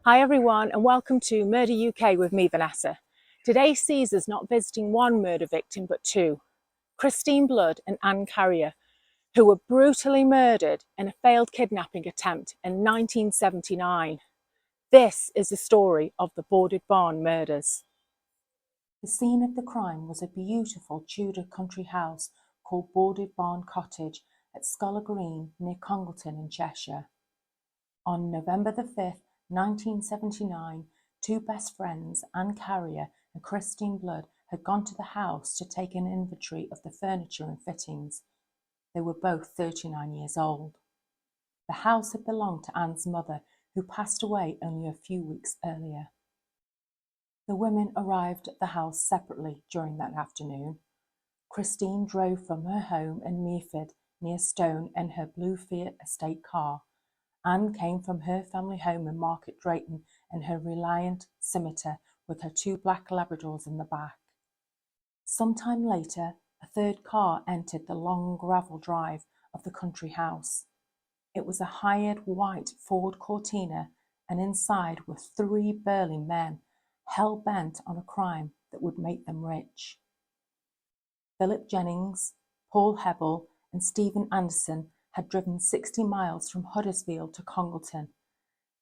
Hi everyone and welcome to Murder UK with me, Vanessa. Today sees us not visiting one murder victim but two, Christine Blood and Anne Carrier, who were brutally murdered in a failed kidnapping attempt in 1979. This is the story of the Boarded Barn murders. The scene of the crime was a beautiful Tudor country house called Boarded Barn Cottage at Scholar Green near Congleton in Cheshire. On November the 5th, 1979, two best friends, Anne Carrier and Christine Blood, had gone to the house to take an inventory of the furniture and fittings. They were both 39 years old. The house had belonged to Anne's mother, who passed away only a few weeks earlier. The women arrived at the house separately during that afternoon. Christine drove from her home in Meaford near Stone in her blue Fiat estate car. Anne came from her family home in Market Drayton in her Reliant scimitar with her two black Labradors in the back. Sometime later, a third car entered the long gravel drive of the country house. It was a hired white Ford Cortina, and inside were three burly men, hell-bent on a crime that would make them rich. Philip Jennings, Paul Hebel, and Stephen Anderson had driven 60 miles from Huddersfield to Congleton.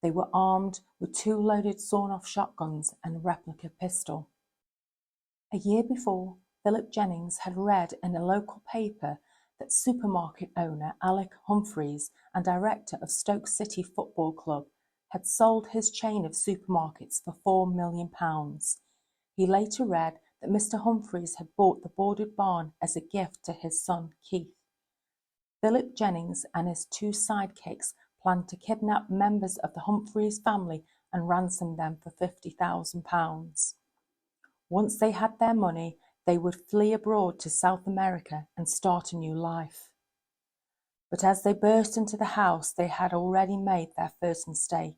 They were armed with two loaded sawn-off shotguns and a replica pistol. A year before, Philip Jennings had read in a local paper that supermarket owner Alec Humphreys and director of Stoke City Football Club had sold his chain of supermarkets for £4 million. He later read that Mr. Humphreys had bought the Boarded Barn as a gift to his son Keith. Philip Jennings and his two sidekicks planned to kidnap members of the Humphreys family and ransom them for £50,000. Once they had their money, they would flee abroad to South America and start a new life. But as they burst into the house, they had already made their first mistake.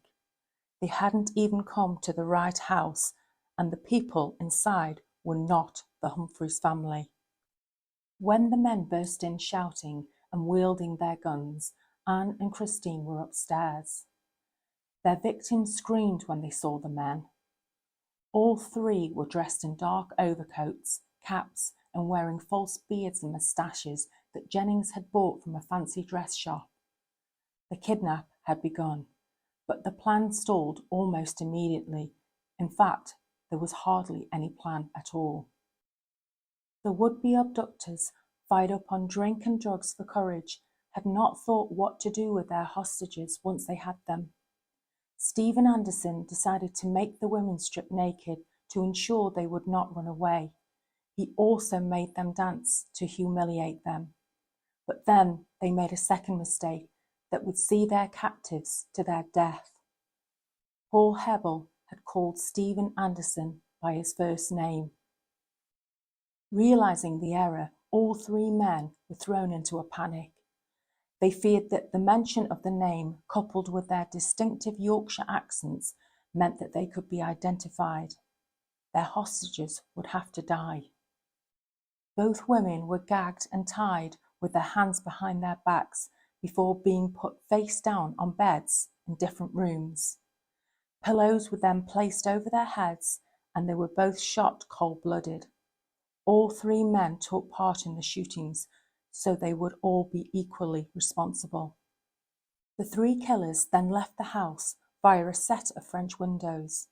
They hadn't even come to the right house, and the people inside were not the Humphreys family. When the men burst in shouting and wielding their guns, Anne and Christine were upstairs. Their victims screamed when they saw the men. All three were dressed in dark overcoats, caps, and wearing false beards and moustaches that Jennings had bought from a fancy dress shop. The kidnap had begun, but the plan stalled almost immediately. In fact, there was hardly any plan at all. The would-be abductors, fired up on drink and drugs for courage, had not thought what to do with their hostages once they had them. Stephen Anderson decided to make the women strip naked to ensure they would not run away. He also made them dance to humiliate them. But then they made a second mistake that would see their captives to their death. Paul Hebel had called Stephen Anderson by his first name. Realizing the error, all three men were thrown into a panic. They feared that the mention of the name, coupled with their distinctive Yorkshire accents, meant that they could be identified. Their hostages would have to die. Both women were gagged and tied with their hands behind their backs before being put face down on beds in different rooms. Pillows were then placed over their heads, and they were both shot cold-blooded. All three men took part in the shootings, so they would all be equally responsible. The three killers then left the house via a set of French windows.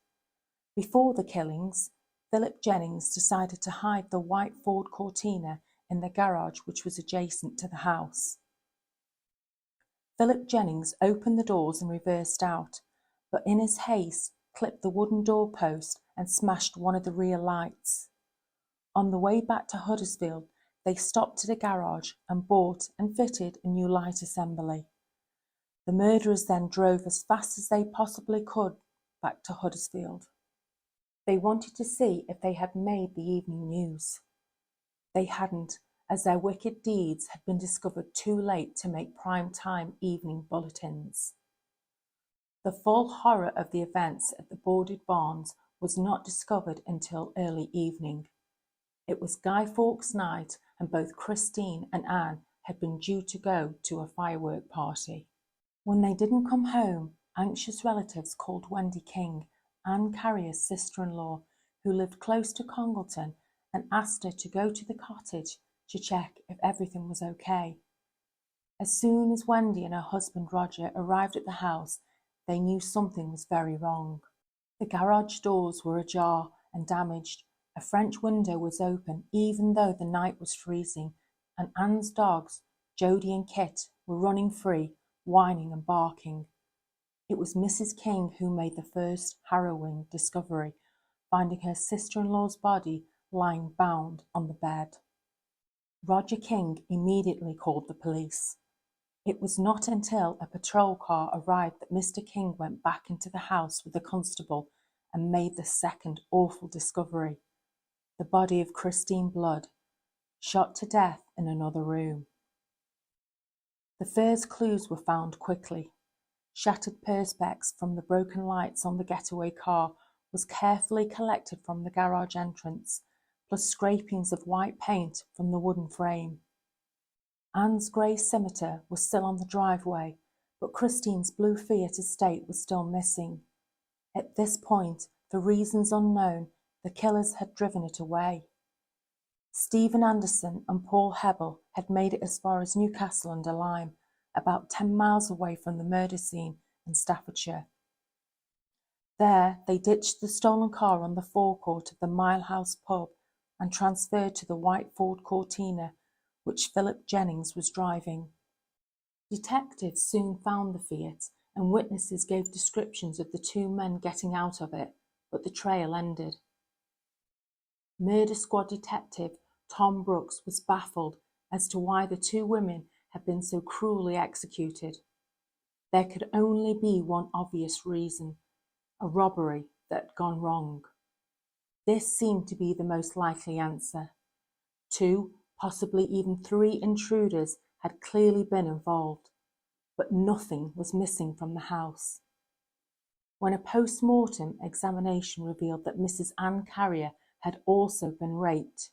Before the killings, Philip Jennings decided to hide the white Ford Cortina in the garage which was adjacent to the house. Philip Jennings opened the doors and reversed out, but in his haste clipped the wooden doorpost and smashed one of the rear lights. On the way back to Huddersfield, they stopped at a garage and bought and fitted a new light assembly. The murderers then drove as fast as they possibly could back to Huddersfield. They wanted to see if they had made the evening news. They hadn't, as their wicked deeds had been discovered too late to make prime-time evening bulletins. The full horror of the events at the Boarded Barns was not discovered until early evening. It was Guy Fawkes night, and both Christine and Anne had been due to go to a firework party. When they didn't come home, Anxious relatives called Wendy King, Anne Carrier's sister-in-law, who lived close to Congleton, and asked her to go to the cottage to check if everything was okay. As soon as Wendy and her husband Roger arrived at the house, they knew something was very wrong. The garage doors were ajar and damaged. A French window was open even though the night was freezing, and Anne's dogs, Jody and Kit, were running free, whining and barking. It was Mrs. King who made the first harrowing discovery, finding her sister-in-law's body lying bound on the bed. Roger King immediately called the police. It was not until a patrol car arrived that Mr. King went back into the house with the constable and made the second awful discovery: the body of Christine Blood, shot to death in another room. The first clues were found quickly. Shattered perspex from the broken lights on the getaway car was carefully collected from the garage entrance, plus scrapings of white paint from the wooden frame. Anne's grey scimitar was still on the driveway, but Christine's blue Fiat Estate was still missing. At this point, for reasons unknown, the killers had driven it away. Stephen Anderson and Paul Hebel had made it as far as Newcastle under Lyme, about 10 miles away from the murder scene in Staffordshire. There, they ditched the stolen car on the forecourt of the Mile House pub and transferred to the white Ford Cortina, which Philip Jennings was driving. Detectives soon found the Fiat, and witnesses gave descriptions of the two men getting out of it, but the trail ended. Murder Squad detective Tom Brooks was baffled as to why the two women had been so cruelly executed. There could only be one obvious reason: a robbery that had gone wrong. This seemed to be the most likely answer. 2, possibly even 3 intruders had clearly been involved, but nothing was missing from the house. When a post-mortem examination revealed that Mrs. Anne Carrier had also been raped,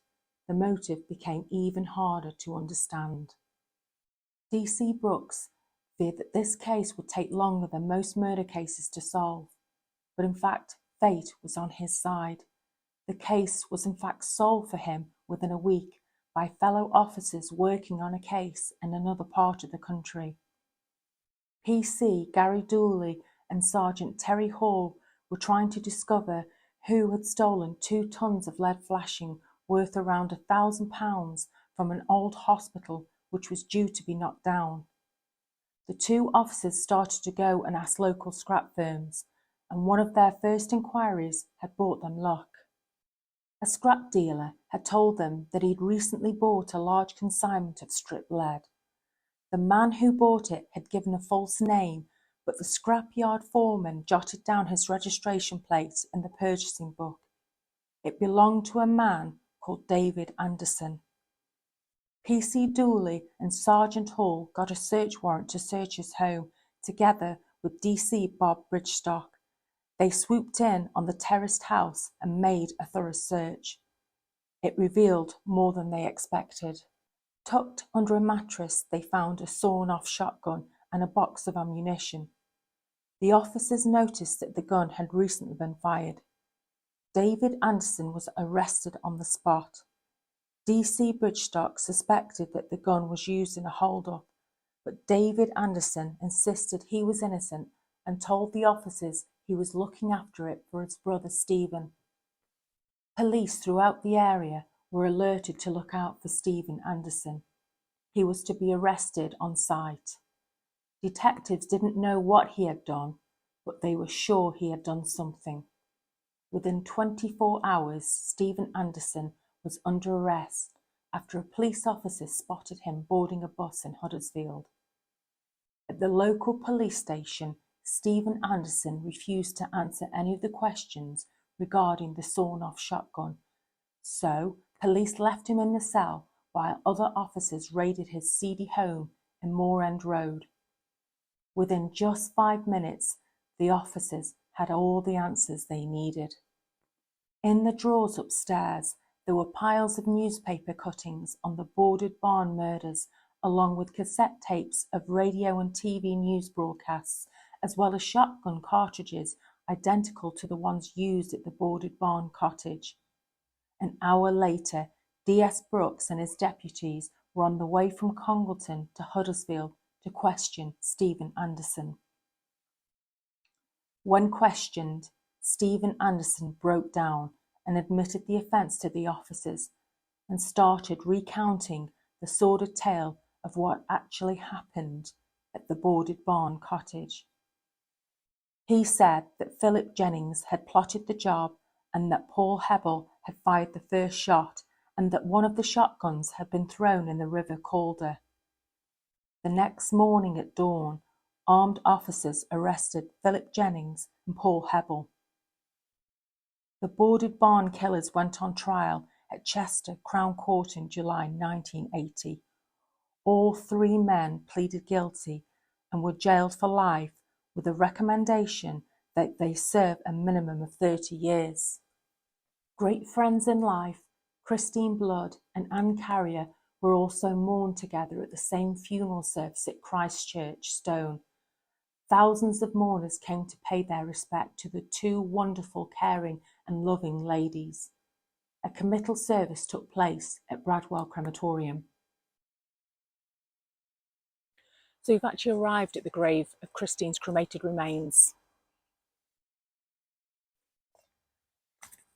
the motive became even harder to understand. D.C. Brooks feared that this case would take longer than most murder cases to solve, but in fact, fate was on his side. The case was in fact solved for him within a week by fellow officers working on a case in another part of the country. PC Gary Dooley and Sergeant Terry Hall were trying to discover who had stolen 2 tons of lead flashing worth around £1,000 from an old hospital which was due to be knocked down. The 2 officers started to go and ask local scrap firms, and one of their first inquiries had brought them luck. A scrap dealer had told them that he'd recently bought a large consignment of stripped lead. The man who bought it had given a false name, but the scrapyard foreman jotted down his registration plate in the purchasing book. It belonged to a man called David Anderson. PC Dooley and Sergeant Hall got a search warrant to search his home, together with DC Bob Bridgestock. They swooped in on the terraced house and made a thorough search. It revealed more than they expected. Tucked under a mattress, they found a sawn-off shotgun and a box of ammunition. The officers noticed that the gun had recently been fired. David Anderson was arrested on the spot. DC Bridgestock suspected that the gun was used in a hold-up, but David Anderson insisted he was innocent and told the officers he was looking after it for his brother Stephen. Police throughout the area were alerted to look out for Stephen Anderson. He was to be arrested on sight. Detectives didn't know what he had done, but they were sure he had done something. Within 24 hours, Stephen Anderson was under arrest after a police officer spotted him boarding a bus in Huddersfield. At the local police station, Stephen Anderson refused to answer any of the questions regarding the sawn-off shotgun, so police left him in the cell while other officers raided his seedy home in Moor End Road. Within just 5 minutes, the officers had all the answers they needed. In the drawers upstairs, there were piles of newspaper cuttings on the boarded barn murders, along with cassette tapes of radio and TV news broadcasts as well as shotgun cartridges identical to the ones used at the boarded barn cottage. An hour later, D.S. Brooks and his deputies were on the way from Congleton to Huddersfield to question Stephen Anderson. When questioned, Stephen Anderson broke down and admitted the offence to the officers and started recounting the sordid tale of what actually happened at the boarded barn cottage. He said that Philip Jennings had plotted the job and that Paul Hebel had fired the first shot and that one of the shotguns had been thrown in the River Calder. The next morning at dawn, armed officers arrested Philip Jennings and Paul Hebel. The boarded barn killers went on trial at Chester Crown Court in July 1980. All three men pleaded guilty and were jailed for life with a recommendation that they serve a minimum of 30 years. Great friends in life, Christine Blood and Anne Carrier were also mourned together at the same funeral service at Christchurch, Stone. Thousands of mourners came to pay their respect to the two wonderful, caring and loving ladies. A committal service took place at Bradwell Crematorium. So we've actually arrived at the grave of Christine's cremated remains.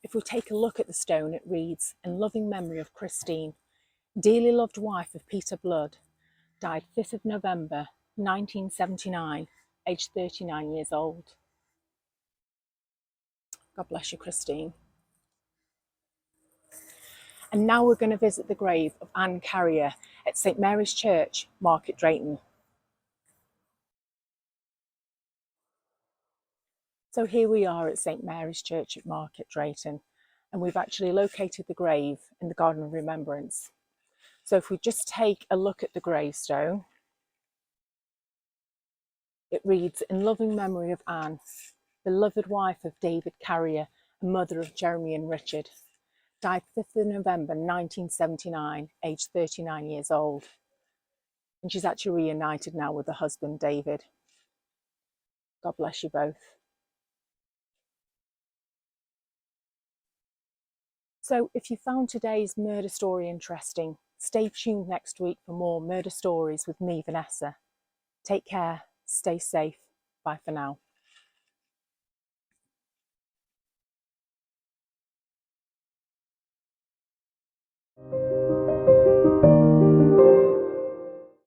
If we take a look at the stone, it reads, "In loving memory of Christine, dearly loved wife of Peter Blood, died 5th of November 1979, aged 39 years old." God bless you, Christine. And now we're going to visit the grave of Anne Carrier at St Mary's Church, Market Drayton. So here we are at St Mary's Church at Market Drayton, and we've actually located the grave in the Garden of Remembrance. So if we just take a look at the gravestone, it reads, "In loving memory of Anne, beloved wife of David Carrier and mother of Jeremy and Richard, died 5th of November 1979, aged 39 years old." And she's actually reunited now with her husband, David. God bless you both. So if you found today's murder story interesting, stay tuned next week for more murder stories with me, Vanessa. Take care, stay safe. Bye for now.